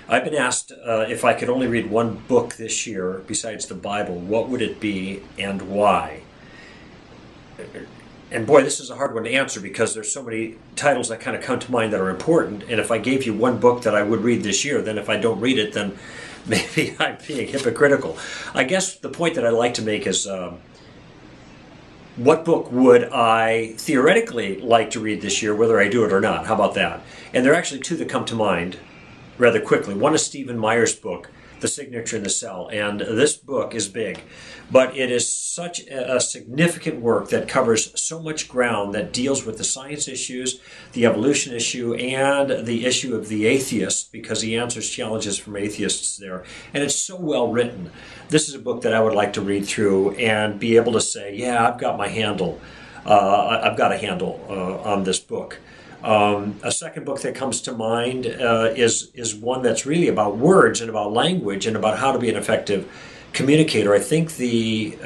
I've been asked if I could only read one book this year besides the Bible, what would it be and why? And boy, this is a hard one to answer because there's so many titles that kind of come to mind that are important. And if I gave you one book that I would read this year, then if I don't read it, then maybe I'm being hypocritical. I guess the point that I like to make is what book would I theoretically like to read this year, whether I do it or not? How about that? And there are actually two that come to mind rather quickly. One is Stephen Meyer's book, The Signature in the Cell, and this book is big, but it is such a significant work that covers so much ground that deals with the science issues, the evolution issue, and the issue of the atheist, because he answers challenges from atheists there, and it's so well written. This is a book that I would like to read through and be able to say, yeah, I've got my handle. I've got a handle on this book. A second book that comes to mind is one that's really about words and about language and about how to be an effective communicator. I think the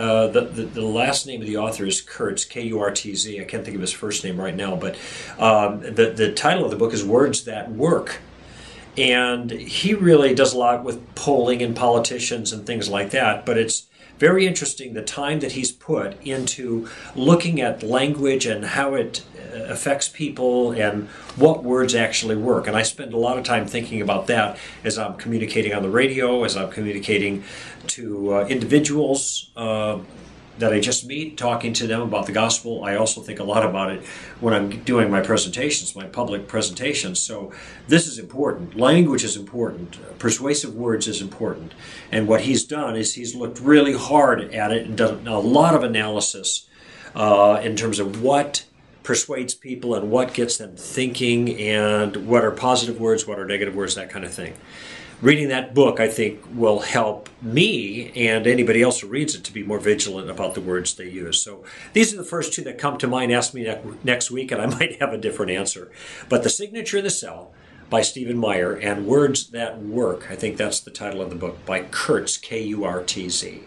last name of the author is Kurtz, K-U-R-T-Z. I can't think of his first name right now, but the title of the book is Words That Work. And he really does a lot with polling and politicians and things like that, but it's very interesting the time that he's put into looking at language and how it affects people and what words actually work. And I spend a lot of time thinking about that as I'm communicating on the radio, as I'm communicating to individuals that I just meet, talking to them about the gospel. I also think a lot about it when I'm doing my presentations, my public presentations. So this is important. Language is important. Persuasive words is important. And what he's done is he's looked really hard at it and done a lot of analysis in terms of what persuades people and what gets them thinking and what are positive words, what are negative words, that kind of thing. Reading that book, I think, will help me and anybody else who reads it to be more vigilant about the words they use. So these are the first two that come to mind. Ask me next week and I might have a different answer. But The Signature in the Cell by Stephen Meyer and Words That Work, I think that's the title of the book, by Kurtz, K-U-R-T-Z.